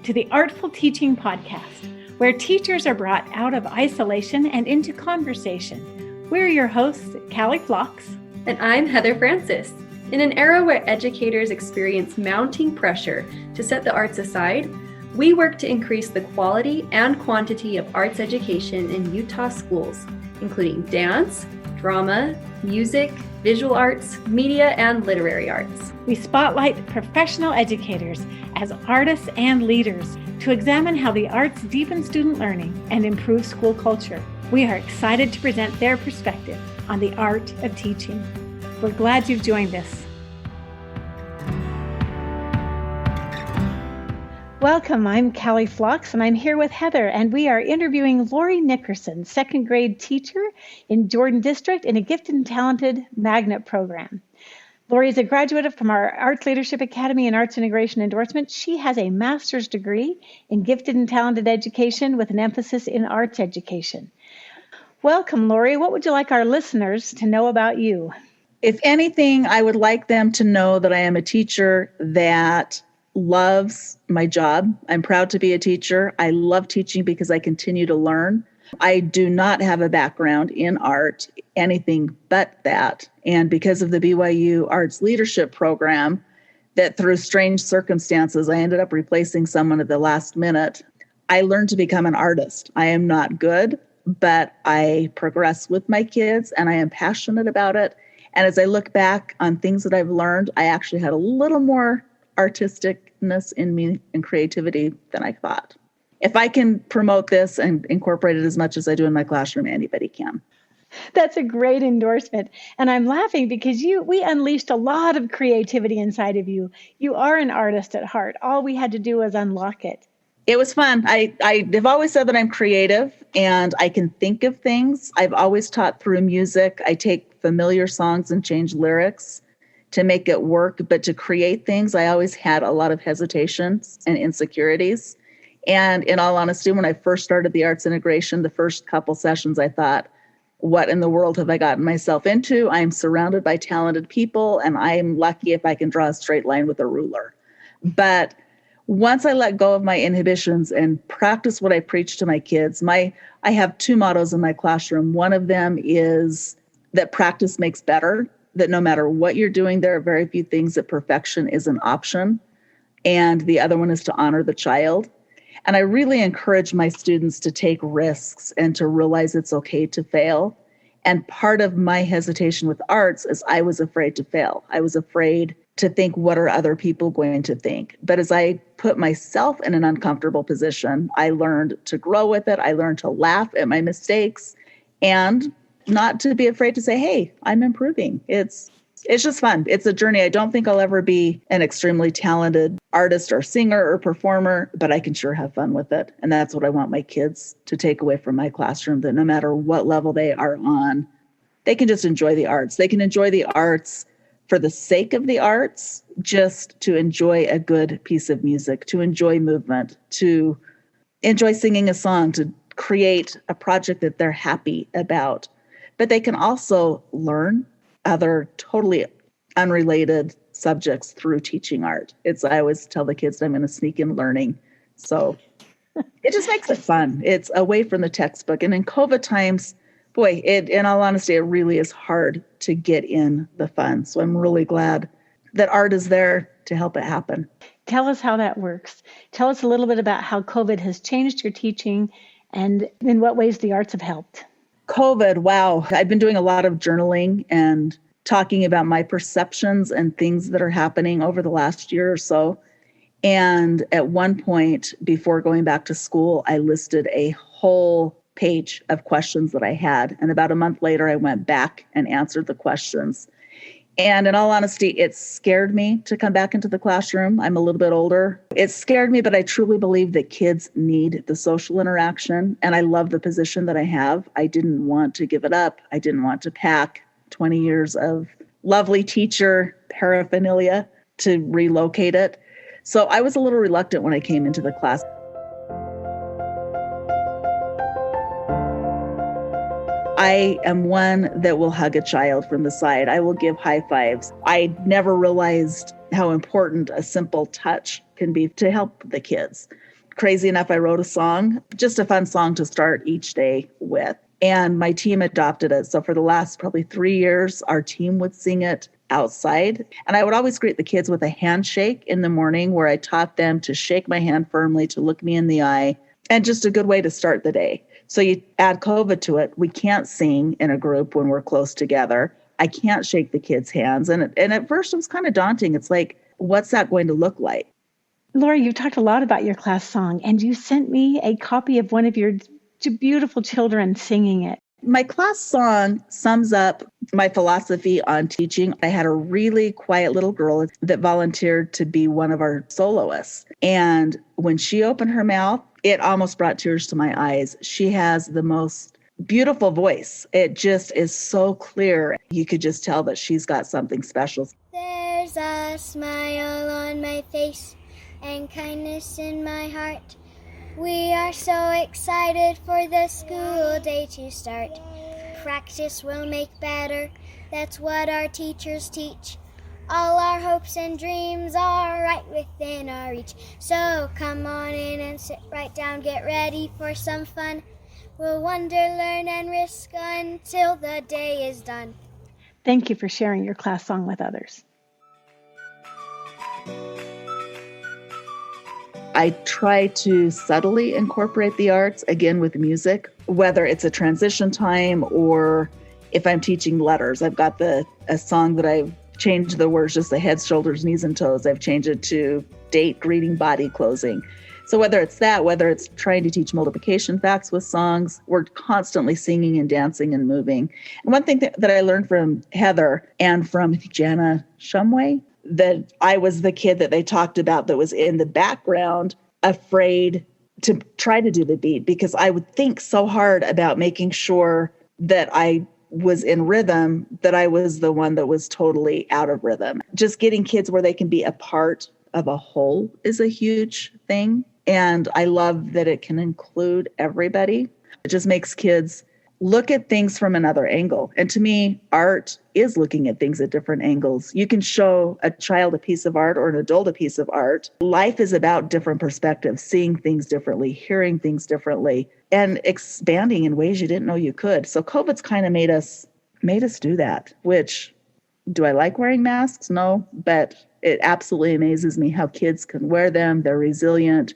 to the Artful Teaching Podcast, where teachers are brought out of isolation and into conversation. We're your hosts, Callie Phlox. And I'm Heather Francis. In an era where educators experience mounting pressure to set the arts aside, we work to increase the quality and quantity of arts education in Utah schools, including dance, drama, music, visual arts, media, and literary arts. We spotlight professional educators as artists and leaders to examine how the arts deepen student learning and improve school culture. We are excited to present their perspective on the art of teaching. We're glad you've joined us. Welcome, I'm Callie Phlox, and I'm here with Heather, and we are interviewing Lori Nickerson, second grade teacher in Jordan District in a Gifted and Talented Magnet program. Lori is a graduate from our Arts Leadership Academy and Arts Integration Endorsement. She has a master's degree in Gifted and Talented Education with an emphasis in arts education. Welcome, Lori. What would you like our listeners to know about you? If anything, I would like them to know that I am a teacher that loves my job. I'm proud to be a teacher. I love teaching because I continue to learn. I do not have a background in art, anything but that. And because of the BYU Arts Leadership Program, that through strange circumstances, I ended up replacing someone at the last minute. I learned to become an artist. I am not good, but I progress with my kids and I am passionate about it. And as I look back on things that I've learned, I actually had a little more artisticness in me and creativity than I thought. If I can promote this and incorporate it as much as I do in my classroom, anybody can. That's a great endorsement. And I'm laughing because we unleashed a lot of creativity inside of you. You are an artist at heart. All we had to do was unlock it. It was fun. I've always said that I'm creative and I can think of things. I've always taught through music. I take familiar songs and change lyrics to make it work. But to create things, I always had a lot of hesitations and insecurities. And in all honesty, when I first started the arts integration, the first couple sessions, I thought, what in the world have I gotten myself into? I'm surrounded by talented people, and I'm lucky if I can draw a straight line with a ruler. But once I let go of my inhibitions and practice what I preach to my kids, I have two mottos in my classroom. One of them is that practice makes better, that no matter what you're doing, there are very few things that perfection is an option. And the other one is to honor the child. And I really encourage my students to take risks and to realize it's okay to fail. And part of my hesitation with arts is I was afraid to fail. I was afraid to think, what are other people going to think? But as I put myself in an uncomfortable position, I learned to grow with it. I learned to laugh at my mistakes and not to be afraid to say, hey, I'm improving. It's just fun. It's a journey. I don't think I'll ever be an extremely talented artist or singer or performer, but I can sure have fun with it. And that's what I want my kids to take away from my classroom, that no matter what level they are on, they can just enjoy the arts. They can enjoy the arts for the sake of the arts, just to enjoy a good piece of music, to enjoy movement, to enjoy singing a song, to create a project that they're happy about. But they can also learn other totally unrelated subjects through teaching art. I always tell the kids that I'm going to sneak in learning. So it just makes it fun. It's away from the textbook. And in COVID times, boy, in all honesty, it really is hard to get in the fun. So I'm really glad that art is there to help it happen. Tell us how that works. Tell us a little bit about how COVID has changed your teaching and in what ways the arts have helped. COVID, wow. I've been doing a lot of journaling and talking about my perceptions and things that are happening over the last year or so. And at one point, before going back to school, I listed a whole page of questions that I had. And about a month later, I went back and answered the questions. And in all honesty, it scared me to come back into the classroom. I'm a little bit older. It scared me, but I truly believe that kids need the social interaction. And I love the position that I have. I didn't want to give it up. I didn't want to pack 20 years of lovely teacher paraphernalia to relocate it. So I was a little reluctant when I came into the class. I am one that will hug a child from the side. I will give high fives. I never realized how important a simple touch can be to help the kids. crazy enough, I wrote a song, just a fun song to start each day with. And my team adopted it. So for the last probably 3 years, our team would sing it outside. And I would always greet the kids with a handshake in the morning where I taught them to shake my hand firmly, to look me in the eye, and just a good way to start the day. So you add COVID to it. We can't sing in a group when we're close together. I can't shake the kids' hands. And at first it was kind of daunting. It's like, what's that going to look like? Lori, you've talked a lot about your class song, and you sent me a copy of one of your two beautiful children singing it. My class song sums up my philosophy on teaching. I had a really quiet little girl that volunteered to be one of our soloists. And when she opened her mouth, it almost brought tears to my eyes. She has the most beautiful voice. It just is so clear. You could just tell that she's got something special. There's a smile on my face and kindness in my heart. We are so excited for the school day to start. Practice will make better, that's what our teachers teach. All our hopes and dreams are right within our reach. So come on in and sit right down, get ready for some fun. We'll wonder, learn, and risk until the day is done. Thank you for sharing your class song with others. I try to subtly incorporate the arts, again, with music, whether it's a transition time or if I'm teaching letters. I've got a song that I've changed the words, just the heads, shoulders, knees, and toes. I've changed it to date, greeting, body, closing. So whether it's that, whether it's trying to teach multiplication facts with songs, we're constantly singing and dancing and moving. And one thing that I learned from Heather and from Jana Shumway, that I was the kid that they talked about that was in the background, afraid to try to do the beat, because I would think so hard about making sure that I was in rhythm, that I was the one that was totally out of rhythm. Just getting kids where they can be a part of a whole is a huge thing. And I love that it can include everybody. It just makes kids look at things from another angle. And to me, art is looking at things at different angles. You can show a child a piece of art or an adult a piece of art. Life is about different perspectives, seeing things differently, hearing things differently, and expanding in ways you didn't know you could. So COVID's kind of made us do that, which, do I like wearing masks? No, but it absolutely amazes me how kids can wear them. They're resilient.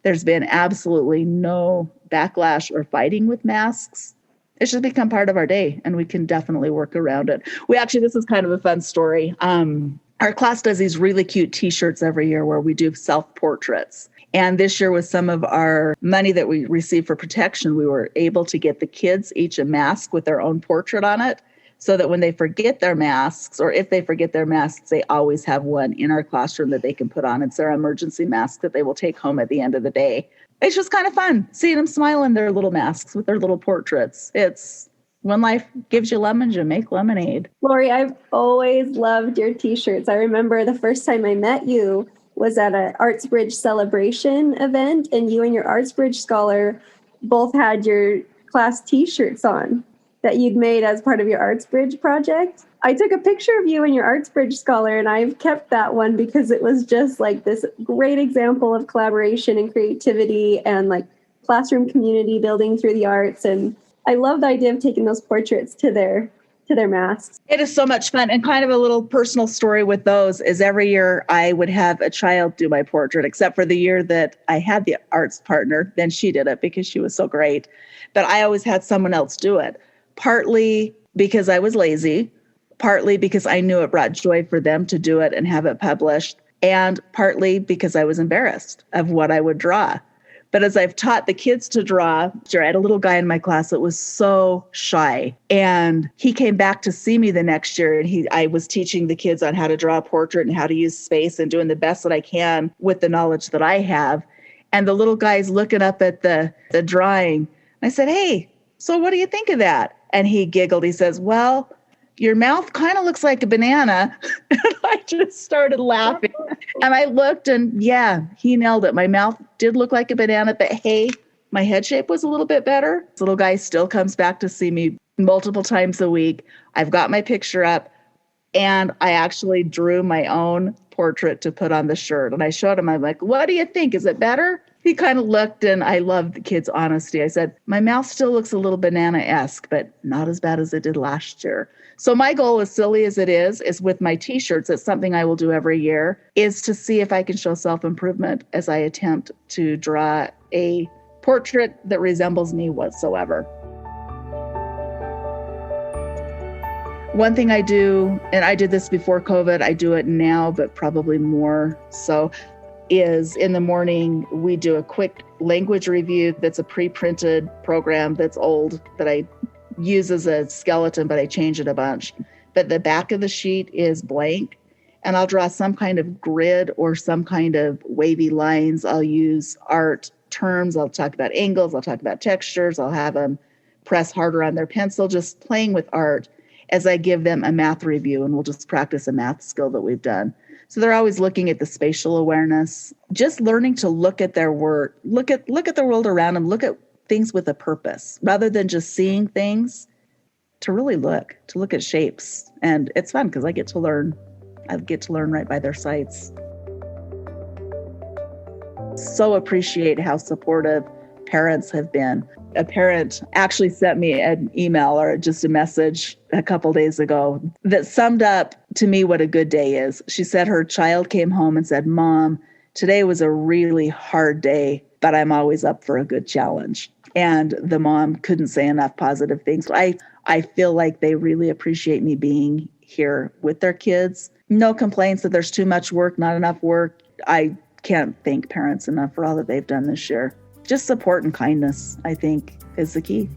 There's been absolutely no backlash or fighting with masks. It's just become part of our day, and we can definitely work around it. This is kind of a fun story. Our class does these really cute T-shirts every year where we do self-portraits. And this year, with some of our money that we received for protection, we were able to get the kids each a mask with their own portrait on it, so that when they forget their masks, or if they forget their masks, they always have one in our classroom that they can put on. It's their emergency mask that they will take home at the end of the day. It's just kind of fun seeing them smile in their little masks with their little portraits. It's when life gives you lemons, you make lemonade. Lori, I've always loved your T-shirts. I remember the first time I met you was at an ArtsBridge celebration event, and you and your ArtsBridge scholar both had your class T-shirts on that you'd made as part of your ArtsBridge project. I took a picture of you and your ArtsBridge scholar, and I've kept that one because it was just like this great example of collaboration and creativity and like classroom community building through the arts. And I love the idea of taking those portraits to their masks. It is so much fun. And kind of a little personal story with those is every year I would have a child do my portrait, except for the year that I had the arts partner. Then she did it because she was so great. But I always had someone else do it, partly because I was lazy, partly because I knew it brought joy for them to do it and have it published, and partly because I was embarrassed of what I would draw. But as I've taught the kids to draw, I had a little guy in my class that was so shy, and he came back to see me the next year, and I was teaching the kids on how to draw a portrait and how to use space and doing the best that I can with the knowledge that I have. And the little guy's looking up at the drawing. I said, "Hey, so what do you think of that?" And he giggled. He says, "Well, your mouth kind of looks like a banana." And I just started laughing. And I looked, and yeah, he nailed it. My mouth did look like a banana, but hey, my head shape was a little bit better. This little guy still comes back to see me multiple times a week. I've got my picture up, and I actually drew my own portrait to put on the shirt. And I showed him, I'm like, "What do you think? Is it better?" He kind of looked, and I loved the kid's honesty. I said, my mouth still looks a little banana-esque, but not as bad as it did last year. So my goal, as silly as it is with my t-shirts, it's something I will do every year, is to see if I can show self-improvement as I attempt to draw a portrait that resembles me whatsoever. One thing I do, and I did this before COVID, I do it now, but probably more so, is in the morning, we do a quick language review that's a pre-printed program that's old that I use as a skeleton, but I change it a bunch. But the back of the sheet is blank, and I'll draw some kind of grid or some kind of wavy lines. I'll use art terms. I'll talk about angles. I'll talk about textures. I'll have them press harder on their pencil, just playing with art as I give them a math review, and we'll just practice a math skill that we've done. So they're always looking at the spatial awareness, just learning to look at their work, look at the world around them, look at things with a purpose, rather than just seeing things, to really look at shapes. And it's fun because I get to learn right by their sights. So appreciate how supportive parents have been. A parent actually sent me an email or just a message a couple days ago that summed up to me what a good day is. She said her child came home and said, Mom, today was a really hard day, but I'm always up for a good challenge. And the mom couldn't say enough positive things. I feel like they really appreciate me being here with their kids. No complaints that there's too much work, not enough work. I can't thank parents enough for all that they've done this year. Just support and kindness, I think, is the key.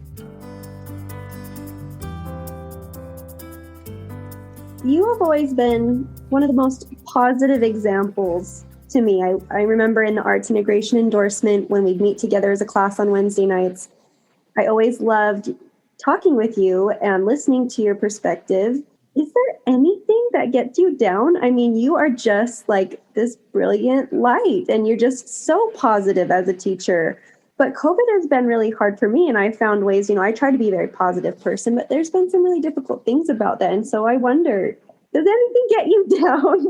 You have always been one of the most positive examples to me. I remember in the arts integration endorsement when we'd meet together as a class on Wednesday nights, I always loved talking with you and listening to your perspective. Is there anything that gets you down? I mean, you are just like this brilliant light, and you're just so positive as a teacher. But COVID has been really hard for me, and I found ways, I try to be a very positive person, but there's been some really difficult things about that. And so I wonder, does anything get you down?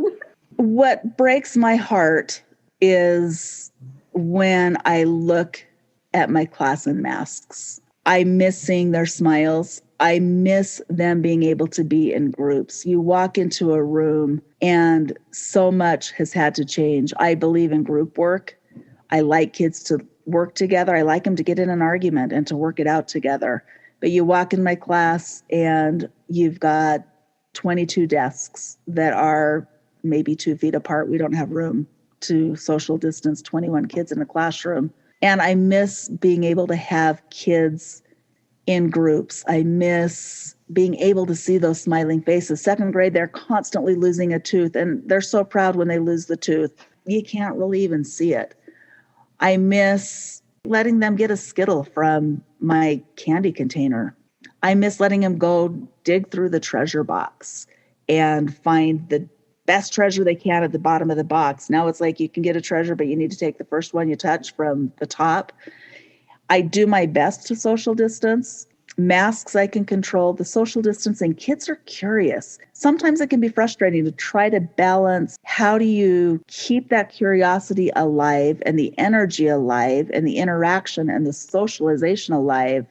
What breaks my heart is when I look at my class in masks. I miss seeing their smiles. I miss them being able to be in groups. You walk into a room and so much has had to change. I believe in group work. I like kids to work together. I like them to get in an argument and to work it out together. But you walk in my class and you've got 22 desks that are maybe 2 feet apart. We don't have room to social distance 21 kids in a classroom. And I miss being able to have kids in groups. I miss being able to see those smiling faces. Second grade, they're constantly losing a tooth, and they're so proud when they lose the tooth. You can't really even see it. I miss letting them get a Skittle from my candy container. I miss letting them go dig through the treasure box and find the best treasure they can at the bottom of the box. Now it's like you can get a treasure, but you need to take the first one you touch from the top. I do my best to social distance. Masks I can control. The social distancing, kids are curious. Sometimes it can be frustrating to try to balance how do you keep that curiosity alive and the energy alive and the interaction and the socialization alive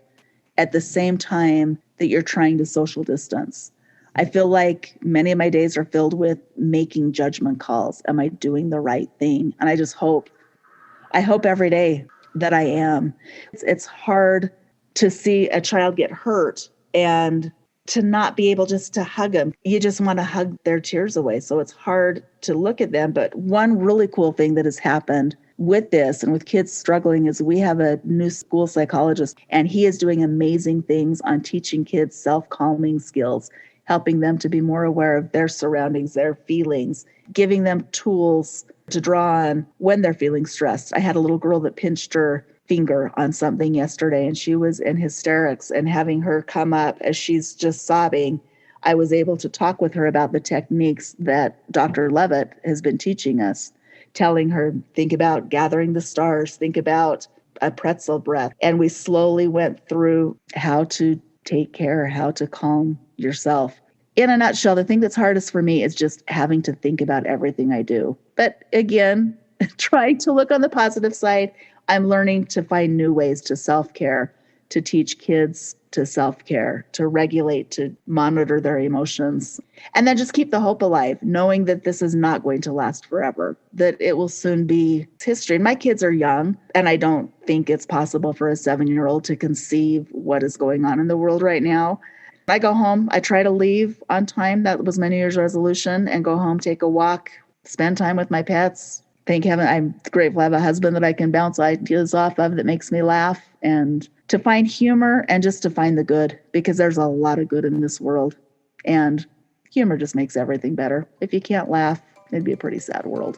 at the same time that you're trying to social distance. I feel like many of my days are filled with making judgment calls. Am I doing the right thing? And I hope every day that I am. It's hard to see a child get hurt and to not be able just to hug them. You just want to hug their tears away. So it's hard to look at them. But one really cool thing that has happened with this and with kids struggling is we have a new school psychologist, and he is doing amazing things on teaching kids self-calming skills, helping them to be more aware of their surroundings, their feelings, giving them tools to draw on when they're feeling stressed. I had a little girl that pinched her finger on something yesterday, and she was in hysterics, and having her come up as she's just sobbing, I was able to talk with her about the techniques that Dr. Levitt has been teaching us, telling her, think about gathering the stars, think about a pretzel breath. And we slowly went through how to take care, how to calm yourself. In a nutshell, the thing that's hardest for me is just having to think about everything I do. But again, trying to look on the positive side, I'm learning to find new ways to self-care, to teach kids to self-care, to regulate, to monitor their emotions, and then just keep the hope alive, knowing that this is not going to last forever, that it will soon be history. And my kids are young, and I don't think it's possible for a 7-year-old to conceive what is going on in the world right now. I go home, I try to leave on time. That was my New Year's resolution, and go home, take a walk, spend time with my pets. Thank heaven I'm grateful I have a husband that I can bounce ideas off of that makes me laugh, and to find humor and just to find the good, because there's a lot of good in this world. And humor just makes everything better. If you can't laugh, it'd be a pretty sad world.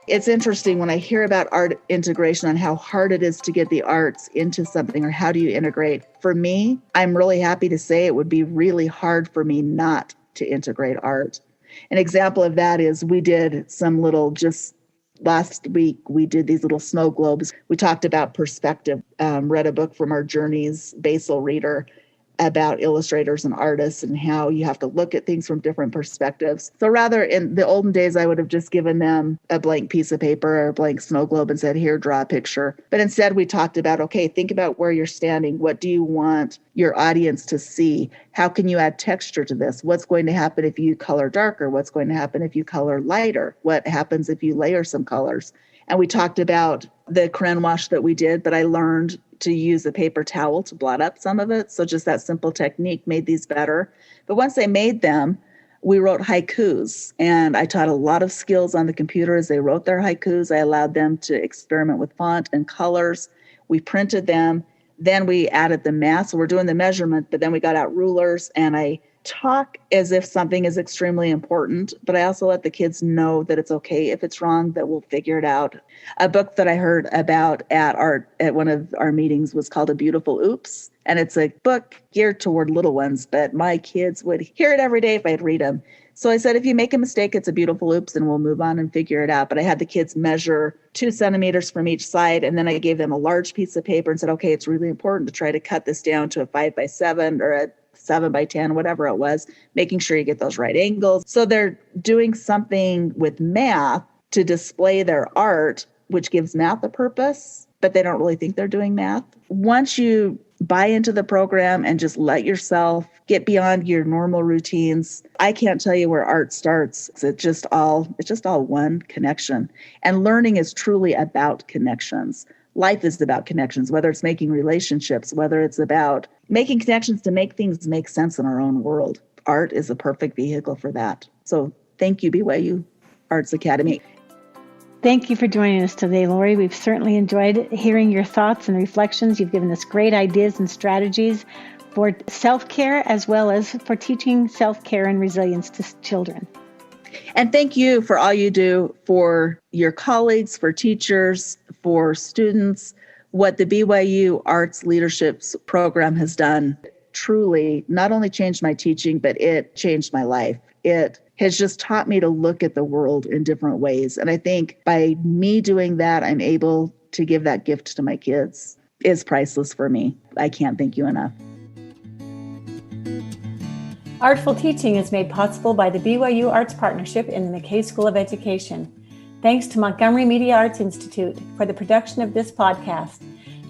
It's interesting when I hear about art integration on how hard it is to get the arts into something, or how do you integrate. For me, I'm really happy to say it would be really hard for me not to integrate art. An example of that is we did some little, just last week, we did these little snow globes. We talked about perspective, read a book from our Journeys Basil reader about illustrators and artists and how you have to look at things from different perspectives. So rather, in the olden days, I would have just given them a blank piece of paper or a blank snow globe and said, here, draw a picture. But instead we talked about, okay, think about where you're standing. What do you want your audience to see? How can you add texture to this? What's going to happen if you color darker? What's going to happen if you color lighter? What happens if you layer some colors? And we talked about the crayon wash that we did, but I learned to use a paper towel to blot up some of it. So just that simple technique made these better. But once I made them, we wrote haikus, and I taught a lot of skills on the computer as they wrote their haikus. I allowed them to experiment with font and colors. We printed them. Then we added the math. So we're doing the measurement, but then we got out rulers, and I talk as if something is extremely important, but I also let the kids know that it's okay if it's wrong, that we'll figure it out. A book that I heard about at one of our meetings was called A Beautiful Oops. And it's a book geared toward little ones, but my kids would hear it every day if I'd read them. So I said, if you make a mistake, it's a beautiful oops, and we'll move on and figure it out. But I had the kids measure 2 centimeters from each side, and then I gave them a large piece of paper and said, okay, it's really important to try to cut this down to a 5x7 or a 7x10, whatever it was, making sure you get those right angles. So they're doing something with math to display their art, which gives math a purpose, but they don't really think they're doing math. Once you buy into the program and just let yourself get beyond your normal routines, I can't tell you where art starts. It's just all one connection. And learning is truly about connections. Life is about connections, whether it's making relationships, whether it's about making connections to make things make sense in our own world. Art is a perfect vehicle for that. So thank you, BYU Arts Academy. Thank you for joining us today, Lori. We've certainly enjoyed hearing your thoughts and reflections. You've given us great ideas and strategies for self-care, as well as for teaching self-care and resilience to children. And thank you for all you do for your colleagues, for teachers, for students. What the BYU Arts Leadership Program has done truly not only changed my teaching, but it changed my life. It has just taught me to look at the world in different ways. And I think by me doing that, I'm able to give that gift to my kids. It's priceless for me. I can't thank you enough. Artful Teaching is made possible by the BYU Arts Partnership in the McKay School of Education. Thanks to Montgomery Media Arts Institute for the production of this podcast.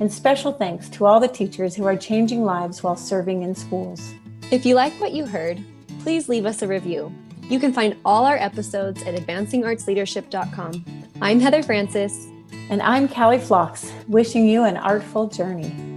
And special thanks to all the teachers who are changing lives while serving in schools. If you like what you heard, please leave us a review. You can find all our episodes at advancingartsleadership.com. I'm Heather Francis. And I'm Callie Phlox, wishing you an artful journey.